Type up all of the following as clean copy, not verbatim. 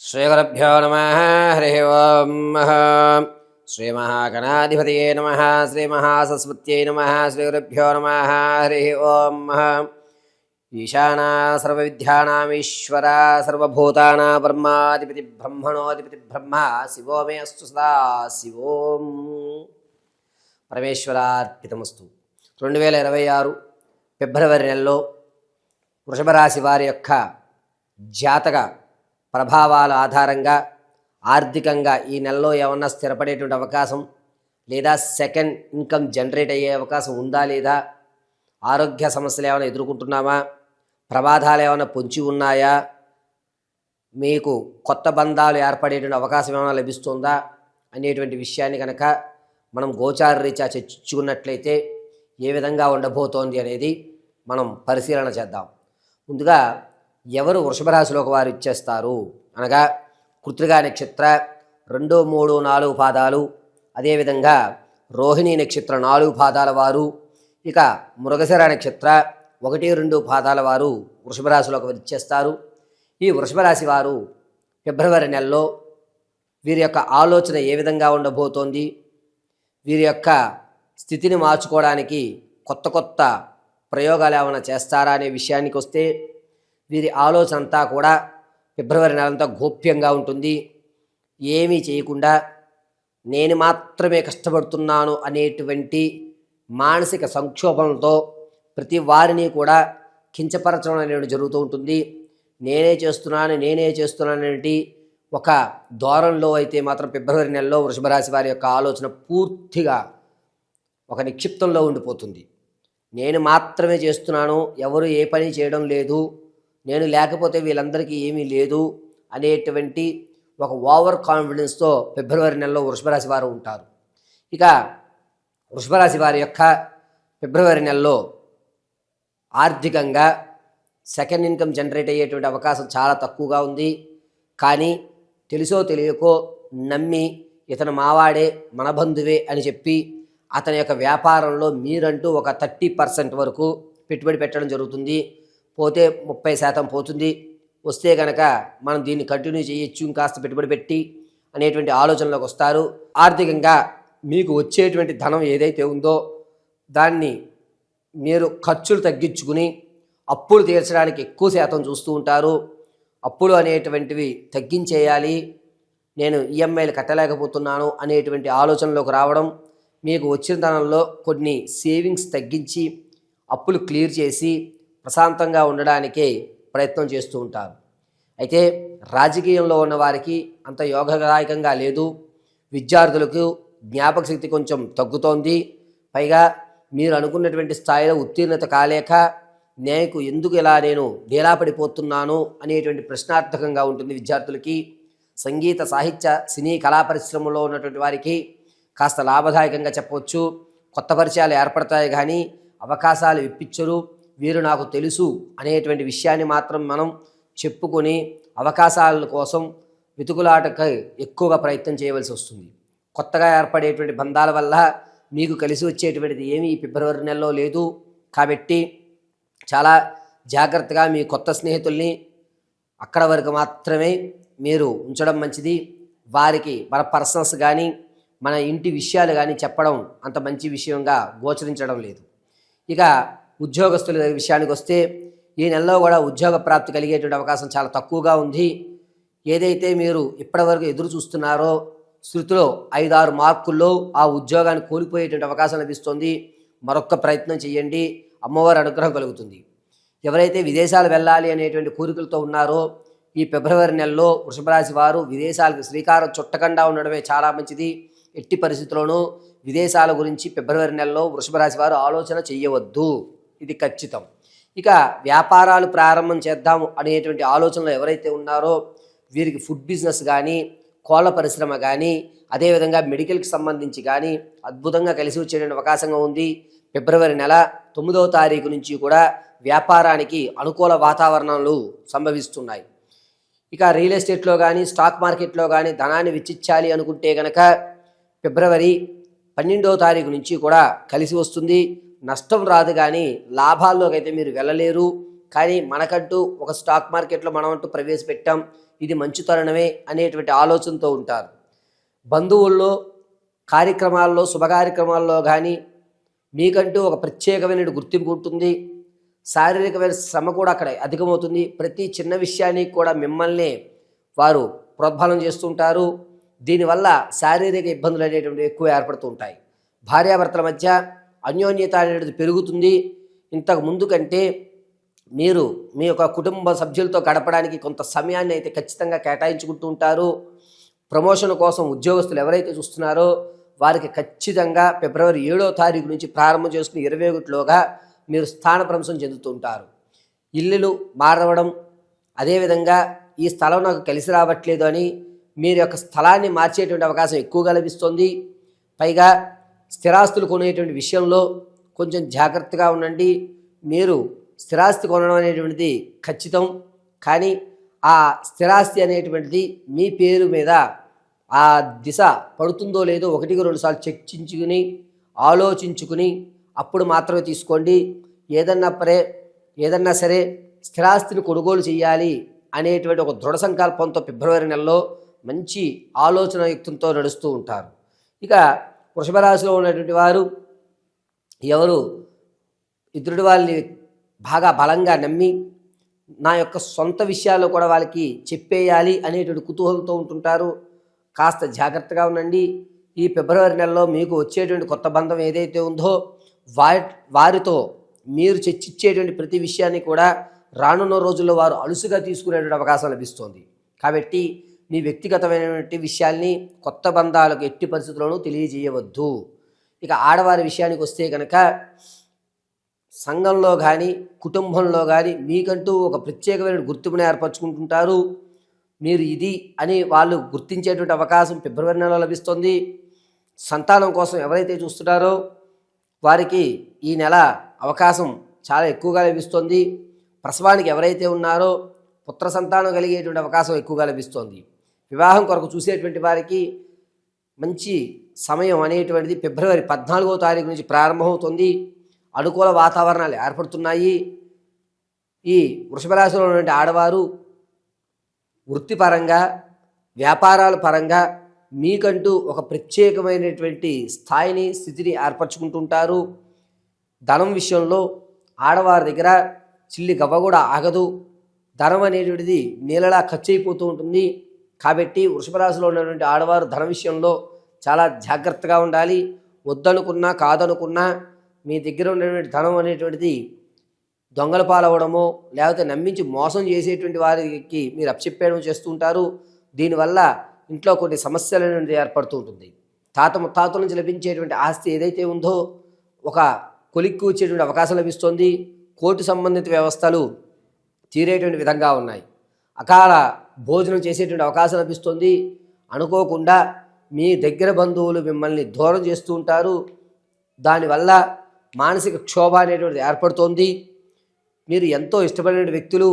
శ్రీగురుభ్యో నమః హరి ఓం శ్రీమహాగణాధిపతయే నమః శ్రీమహాసరస్వత్యై నమః శ్రీగురుభ్యో నమః హరి ఓం ఈశానా సర్వవిద్యానామీశ్వర సర్వభూతానాం బ్రహ్మాధిపతి బ్రహ్మణోధిపతి బ్రహ్మ శివో మే అస్తు సదా శివోం పరమేశ్వరార్పితమస్తు. 2026 ఫిబ్రవరి నెలలో వృషభ రాశి వారి యొక్క జాతక ప్రభావాల ఆధారంగా ఆర్థికంగా ఈ నెలలో ఏమన్నా స్థిరపడేటువంటి అవకాశం లేదా సెకండ్ ఇన్కమ్ జనరేట్ అయ్యే అవకాశం ఉందా లేదా, ఆరోగ్య సమస్యలు ఏమైనా ఎదుర్కొంటున్నామా, ప్రమాదాలు ఏమైనా పొంచి ఉన్నాయా, మీకు కొత్త బంధాలు ఏర్పడేటువంటి అవకాశం ఏమైనా లభిస్తుందా అనేటువంటి విషయాన్ని కనుక మనం గోచార రీత్యా చర్చించుకున్నట్లయితే ఏ విధంగా ఉండబోతోంది అనేది మనం పరిశీలన చేద్దాం. ముందుగా ఎవరు వృషభ రాశిలోకి వారు ఇచ్చేస్తారు అనగా కృత్తికా నక్షత్ర 2, 3, 4 పాదాలు, అదేవిధంగా రోహిణీ నక్షత్ర 4 పాదాల వారు, ఇక మృగశిర నక్షత్ర 1, 2 పాదాల వారు వృషభ రాశిలోకి ఇచ్చేస్తారు. ఈ వృషభ రాశి వారు ఫిబ్రవరి నెలలో వీరి యొక్క ఆలోచన ఏ విధంగా ఉండబోతోంది, వీరి యొక్క స్థితిని మార్చుకోవడానికి కొత్త కొత్త ప్రయోగాలు ఏమైనా చేస్తారా అనే విషయానికి వస్తే, వీరి ఆలోచన అంతా కూడా ఫిబ్రవరి నెలంతా గోప్యంగా ఉంటుంది. ఏమీ చేయకుండా నేను మాత్రమే కష్టపడుతున్నాను అనేటువంటి మానసిక సంక్షోభంతో ప్రతి వారిని కూడా కించపరచడం అనేది జరుగుతూ ఉంటుంది. నేనే చేస్తున్నాను అనేటి ఒక ధోరణిలో అయితే మాత్రం ఫిబ్రవరి నెలలో వృషభ రాశి వారి యొక్క ఆలోచన పూర్తిగా ఒక నిక్షిప్తంలో ఉండిపోతుంది. నేను మాత్రమే చేస్తున్నాను, ఎవరు ఏ పని చేయడం లేదు, నేను లేకపోతే వీళ్ళందరికీ ఏమీ లేదు అనేటువంటి ఒక ఓవర్ కాన్ఫిడెన్స్తో ఫిబ్రవరి నెలలో వృషభ రాశి వారు ఉంటారు. ఇక వృషభ రాశి వారి యొక్క ఫిబ్రవరి నెలలో ఆర్థికంగా సెకండ్ ఇన్కమ్ జనరేట్ అయ్యేటువంటి అవకాశం చాలా తక్కువగా ఉంది. కానీ తెలుసో తెలియకో నమ్మి ఇతను మావాడే మన బంధువే అని చెప్పి అతని యొక్క వ్యాపారంలో మీరంటూ ఒక 30% వరకు పెట్టుబడి పెట్టడం జరుగుతుంది. పోతే 30% పోతుంది. వస్తే కనుక మనం దీన్ని కంటిన్యూ చేయొచ్చు, ఇంకాస్త పెట్టుబడి పెట్టి అనేటువంటి ఆలోచనలోకి వస్తారు. ఆర్థికంగా మీకు వచ్చేటువంటి ధనం ఏదైతే ఉందో దాన్ని మీరు ఖర్చులు తగ్గించుకుని అప్పులు తీర్చడానికి ఎక్కువ శాతం చూస్తూ ఉంటారు. అప్పులు అనేటువంటివి తగ్గించేయాలి, నేను ఈఎంఐలు కట్టలేకపోతున్నాను అనేటువంటి ఆలోచనలోకి రావడం, మీకు వచ్చిన ధనంలో కొన్ని సేవింగ్స్ తగ్గించి అప్పులు క్లియర్ చేసి ప్రశాంతంగా ఉండడానికే ప్రయత్నం చేస్తూ ఉంటారు. అయితే రాజకీయంలో ఉన్న వారికి అంత యోగదాయకంగా లేదు. విద్యార్థులకు జ్ఞాపక శక్తి కొంచెం తగ్గుతోంది. పైగా మీరు అనుకున్నటువంటి స్థాయిలో ఉత్తీర్ణత కాలేక నేను ఎందుకు ఇలా నేను డేలా పడిపోతున్నాను అనేటువంటి ప్రశ్నార్థకంగా ఉంటుంది విద్యార్థులకి. సంగీత సాహిత్య సినీ కళా పరిశ్రమలో ఉన్నటువంటి వారికి కాస్త లాభదాయకంగా చెప్పవచ్చు. కొత్త పరిచయాలు ఏర్పడతాయి కానీ అవకాశాలు ఇప్పించరు. వీరు నాకు తెలుసు అనేటువంటి విషయాన్ని మాత్రం మనం చెప్పుకొని అవకాశాల కోసం వెతుకులాటకై ఎక్కువగా ప్రయత్నం చేయవలసి వస్తుంది. కొత్తగా ఏర్పడేటువంటి బంధాల వల్ల మీకు కలిసి వచ్చేటువంటిది ఏమీ ఫిబ్రవరి నెలలో లేదు. కాబట్టి చాలా జాగ్రత్తగా మీ కొత్త స్నేహితుల్ని అక్కడ వరకు మాత్రమే మీరు ఉంచడం మంచిది. వారికి మన పర్సనల్స్ కానీ మన ఇంటి విషయాలు కానీ చెప్పడం అంత మంచి విషయంగా గోచరించడం లేదు. ఇక ఉద్యోగస్తుల విషయానికి వస్తే ఈ నెలలో కూడా ఉద్యోగ ప్రాప్తి కలిగేటువంటి అవకాశం చాలా తక్కువగా ఉంది. ఏదైతే మీరు ఇప్పటివరకు ఎదురు చూస్తున్నారో శృతిలో 5-6 మార్కుల్లో ఆ ఉద్యోగాన్ని కోల్పోయేటువంటి అవకాశం లభిస్తుంది. మరొక్క ప్రయత్నం చేయండి, అమ్మవారి అనుగ్రహం కలుగుతుంది. ఎవరైతే విదేశాలు వెళ్ళాలి అనేటువంటి కోరికలతో ఉన్నారో ఈ ఫిబ్రవరి నెలలో వృషభ రాశి వారు విదేశాలకు శ్రీకారం చుట్టకుండా ఉండడమే చాలా మంచిది. ఎట్టి పరిస్థితుల్లోనూ విదేశాల గురించి ఫిబ్రవరి నెలలో వృషభ రాశి వారు ఆలోచన చేయవద్దు, ఇది ఖచ్చితం. ఇక వ్యాపారాలు ప్రారంభం చేద్దాము అనేటువంటి ఆలోచనలో ఎవరైతే ఉన్నారో వీరికి ఫుడ్ బిజినెస్ కానీ, కోళ్ళ పరిశ్రమ కానీ, అదేవిధంగా మెడికల్కి సంబంధించి కానీ అద్భుతంగా కలిసి వచ్చేటువంటి అవకాశంగా ఉంది. ఫిబ్రవరి నెల 9వ తారీఖు నుంచి కూడా వ్యాపారానికి అనుకూల వాతావరణాలు సంభవిస్తున్నాయి. ఇక రియల్ ఎస్టేట్లో కానీ స్టాక్ మార్కెట్లో కానీ ధనాన్ని వెచ్చించాలి అనుకుంటే కనుక ఫిబ్రవరి 12వ తారీఖు నుంచి కూడా కలిసి వస్తుంది. నష్టం రాదు కానీ లాభాల్లోకి అయితే మీరు వెళ్ళలేరు. కానీ మనకంటూ ఒక స్టాక్ మార్కెట్లో మనమంటూ ప్రవేశపెట్టాం, ఇది మంచి తరుణమే అనేటువంటి ఆలోచనతో ఉంటారు. బంధువుల్లో కార్యక్రమాల్లో శుభకార్యక్రమాల్లో కానీ మీకంటూ ఒక ప్రత్యేకమైన గుర్తింపు ఉంటుంది. శారీరకమైన శ్రమ కూడా అక్కడ అధికమవుతుంది. ప్రతి చిన్న విషయానికి కూడా మిమ్మల్ని వారు ప్రోద్బలం చేస్తుంటారు. దీనివల్ల శారీరక ఇబ్బందులు అనేటువంటివి ఎక్కువ ఏర్పడుతూ ఉంటాయి. భార్యాభర్తల మధ్య అన్యోన్యత అనేది పెరుగుతుంది. ఇంతకు ముందు కంటే మీరు మీ యొక్క కుటుంబ సభ్యులతో గడపడానికి కొంత సమయాన్ని అయితే ఖచ్చితంగా కేటాయించుకుంటూ ఉంటారు. ప్రమోషన్ కోసం ఉద్యోగస్తులు ఎవరైతే చూస్తున్నారో వారికి ఖచ్చితంగా ఫిబ్రవరి 7వ తారీఖు నుంచి ప్రారంభం చేసుకుని 21లోగా మీరు స్థానభ్రంశం చెందుతూ ఉంటారు. ఇల్లులు మారవడం, అదేవిధంగా ఈ స్థలం నాకు కలిసి రావట్లేదు అని మీరు యొక్క స్థలాన్ని మార్చేటువంటి అవకాశం ఎక్కువగా లభిస్తుంది. పైగా స్థిరాస్తులు కొనేటువంటి విషయంలో కొంచెం జాగ్రత్తగా ఉండండి. మీరు స్థిరాస్తి కొనడం అనేటువంటిది ఖచ్చితం, కానీ ఆ స్థిరాస్తి అనేటువంటిది మీ పేరు మీద ఆ దిశ పడుతుందో లేదో 1-2 సార్లు చర్చించుకుని ఆలోచించుకుని అప్పుడు మాత్రమే తీసుకోండి. ఏదన్నా సరే స్థిరాస్తిని కొనుగోలు చేయాలి అనేటువంటి ఒక దృఢ సంకల్పంతో ఫిబ్రవరి నెలలో మంచి ఆలోచన యుక్తంతో నడుస్తూ ఉంటారు. ఇక వృషభ రాశిలో ఉన్నటువంటి వారు ఎవరు ఎదుటి వాళ్ళని బాగా బలంగా నమ్మి నా యొక్క సొంత విషయాల్లో కూడా వాళ్ళకి చెప్పేయాలి అనేటువంటి కుతూహలంతో ఉంటుంటారు. కాస్త జాగ్రత్తగా ఉండండి. ఈ ఫిబ్రవరి నెలలో మీకు వచ్చేటువంటి కొత్త బంధం ఏదైతే ఉందో వారితో మీరు చర్చించేటువంటి ప్రతి విషయాన్ని కూడా రానున్న రోజుల్లో వారు అలుసుగా తీసుకునేటువంటి అవకాశం లభిస్తుంది. కాబట్టి మీ వ్యక్తిగతమైనటువంటి విషయాల్ని కొత్త బంధాలకు ఎట్టి పరిస్థితుల్లోనూ తెలియజేయవద్దు. ఇక ఆడవారి విషయానికి వస్తే కనుక సంఘంలో కానీ కుటుంబంలో కానీ మీకంటూ ఒక ప్రత్యేకమైన గుర్తింపుని ఏర్పరచుకుంటుంటారు. మీరు ఇది అని వాళ్ళు గుర్తించేటువంటి అవకాశం ఫిబ్రవరి నెలలో లభిస్తుంది. సంతానం కోసం ఎవరైతే చూస్తున్నారో వారికి ఈ నెల అవకాశం చాలా ఎక్కువగా లభిస్తుంది. ప్రసవానికి ఎవరైతే ఉన్నారో పుత్ర సంతానం కలిగేటువంటి అవకాశం ఎక్కువగా లభిస్తుంది. వివాహం కొరకు చూసేటువంటి వారికి మంచి సమయం అనేటువంటిది ఫిబ్రవరి 14వ తారీఖు నుంచి ప్రారంభమవుతుంది. అనుకూల వాతావరణాలు ఏర్పడుతున్నాయి. ఈ వృషభ రాశిలో ఉన్నటువంటి ఆడవారు వృత్తిపరంగా వ్యాపారాల పరంగా మీకంటూ ఒక ప్రత్యేకమైనటువంటి స్థాయిని స్థితిని ఏర్పరచుకుంటుంటారు. ధనం విషయంలో ఆడవారి దగ్గర చిల్లి గవ్వ కూడా ఆగదు. ధనం అనేటువంటిది నీళ్ళలా ఖర్చు అయిపోతూ ఉంటుంది. కాబట్టి వృషభ రాశిలో ఉన్నటువంటి ఆడవారు ధన విషయంలో చాలా జాగ్రత్తగా ఉండాలి. వద్దనుకున్నా కాదనుకున్నా మీ దగ్గర ఉన్నటువంటి ధనం అనేటువంటిది దొంగల పాలవడమో లేకపోతే నమ్మించి మోసం చేసేటువంటి వారికి మీరు అప్పచెప్పేయడం చేస్తూ ఉంటారు. దీనివల్ల ఇంట్లో కొన్ని సమస్యలు అనేది ఏర్పడుతూ ఉంటుంది. తాత ముత్తాతల నుంచి లభించేటువంటి ఆస్తి ఏదైతే ఉందో ఒక కొలిక్కి వచ్చేటువంటి అవకాశం లభిస్తుంది. కోర్టు సంబంధిత వ్యవస్థలు తీరేటువంటి విధంగా ఉన్నాయి. అకాల భోజనం చేసేటువంటి అవకాశం లభిస్తుంది. అనుకోకుండా మీ దగ్గర బంధువులు మిమ్మల్ని దూరం చేస్తూ ఉంటారు. దానివల్ల మానసిక క్షోభ అనేటువంటిది ఏర్పడుతోంది. మీరు ఎంతో ఇష్టపడిన వ్యక్తులు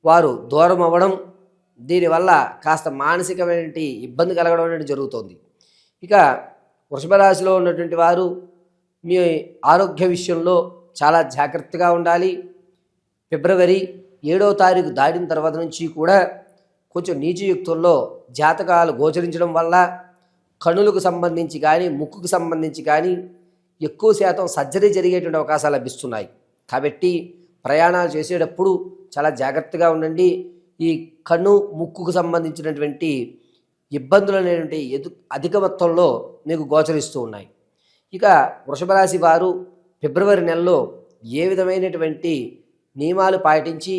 వారు దూరం అవ్వడం, దీనివల్ల కాస్త మానసికమైన ఇబ్బంది కలగడం అనేది జరుగుతుంది. ఇక వృషభ రాశిలో ఉన్నటువంటి వారు మీ ఆరోగ్య విషయంలో చాలా జాగ్రత్తగా ఉండాలి. ఫిబ్రవరి 7వ తారీఖు దాటిన తర్వాత నుంచి కూడా కొంచెం నీచయుక్తుల్లో జాతకాలు గోచరించడం వల్ల కనులకు సంబంధించి కానీ ముక్కుకు సంబంధించి కానీ ఎక్కువ శాతం సర్జరీ జరిగేటువంటి అవకాశాలు లభిస్తున్నాయి. కాబట్టి ప్రయాణాలు చేసేటప్పుడు చాలా జాగ్రత్తగా ఉండండి. ఈ కన్ను ముక్కుకు సంబంధించినటువంటి ఇబ్బందులు అనేటువంటి అధిక మొత్తంలో మీకు గోచరిస్తూ ఉన్నాయి. ఇక వృషభ రాశి వారు ఫిబ్రవరి నెలలో ఏ విధమైనటువంటి నియమాలు పాటించి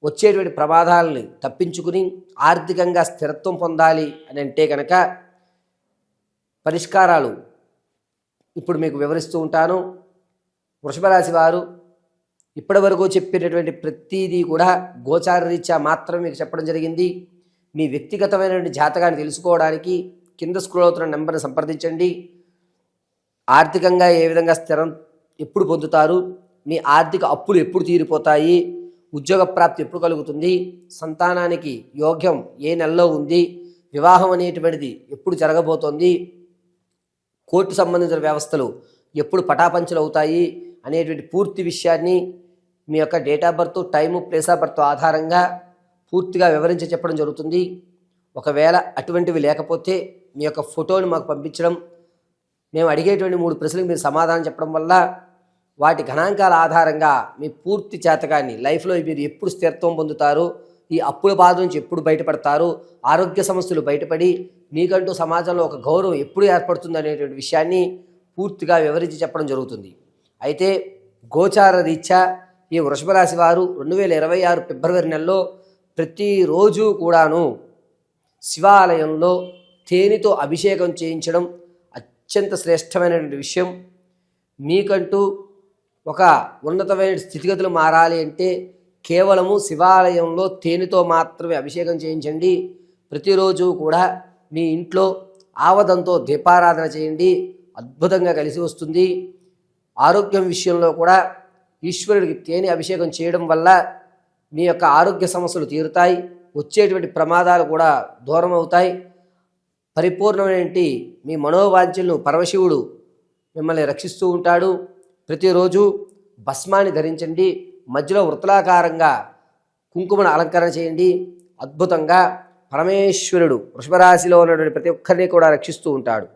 వచ్చేటువంటి ప్రమాదాలని తప్పించుకుని ఆర్థికంగా స్థిరత్వం పొందాలి అని అంటే కనుక పరిష్కారాలు ఇప్పుడు మీకు వివరిస్తూ ఉంటాను. వృషభ రాశి వారు ఇప్పటి వరకు చెప్పినటువంటి ప్రతిదీ కూడా గోచార రీత్యా మాత్రం మీకు చెప్పడం జరిగింది. మీ వ్యక్తిగతమైనటువంటి జాతకాన్ని తెలుసుకోవడానికి కింద స్క్రోల్ అవుతున్న నెంబర్ని సంప్రదించండి. ఆర్థికంగా ఏ విధంగా స్థిరం ఎప్పుడు పొందుతారు, మీ ఆర్థిక అప్పులు ఎప్పుడు తీరిపోతాయి, ఉద్యోగ ప్రాప్తి ఎప్పుడు కలుగుతుంది, సంతానానికి యోగ్యం ఏ నెలలో ఉంది, వివాహం అనేటువంటిది ఎప్పుడు జరగబోతోంది, కోర్టు సంబంధించిన వ్యవస్థలు ఎప్పుడు పటాపంచలు అవుతాయి అనేటువంటి పూర్తి విషయాన్ని మీ యొక్క date of birth, time, place of birth ఆధారంగా పూర్తిగా వివరించి చెప్పడం జరుగుతుంది. ఒకవేళ అటువంటివి లేకపోతే మీ యొక్క ఫోటోని మాకు పంపించడం, మేము అడిగేటువంటి 3 ప్రశ్నలకు మీరు సమాధానం చెప్పడం వల్ల వాటి గణాంకాల ఆధారంగా మీ పూర్తి చేతకాన్ని లైఫ్లో మీరు ఎప్పుడు స్థిరత్వం పొందుతారు, ఈ అప్పుల బాధ నుంచి ఎప్పుడు బయటపడతారు, ఆరోగ్య సమస్యలు బయటపడి మీకంటూ సమాజంలో ఒక గౌరవం ఎప్పుడు ఏర్పడుతుంది అనేటువంటి విషయాన్ని పూర్తిగా వివరించి చెప్పడం జరుగుతుంది. అయితే గోచార రీత్యా ఈ వృషభ రాశి వారు 2026 ఫిబ్రవరి నెలలో ప్రతిరోజు కూడాను శివాలయంలో తేనెతో అభిషేకం చేయించడం అత్యంత శ్రేష్టమైనటువంటి విషయం. మీకంటూ ఒక ఉన్నతమైన స్థితిగతులు మారాలి అంటే కేవలము శివాలయంలో తేనెతో మాత్రమే అభిషేకం చేయించండి. ప్రతిరోజు కూడా మీ ఇంట్లో ఆవదంతో దీపారాధన చేయండి, అద్భుతంగా కలిసి వస్తుంది. ఆరోగ్యం విషయంలో కూడా ఈశ్వరుడికి తేనె అభిషేకం చేయడం వల్ల మీ యొక్క ఆరోగ్య సమస్యలు తీరుతాయి, వచ్చేటువంటి ప్రమాదాలు కూడా దూరం అవుతాయి. పరిపూర్ణమైనటువంటి మీ మనోవాంఛలను పరమశివుడు మిమ్మల్ని రక్షిస్తూ ఉంటాడు. ప్రతిరోజు భస్మాన్ని ధరించండి, మధ్యలో వృత్తలాకారంగా కుంకుమను అలంకరణ చేయండి. అద్భుతంగా పరమేశ్వరుడు వృషభరాశిలో ఉన్నటువంటి ప్రతి ఒక్కరిని కూడా రక్షిస్తూ ఉంటాడు.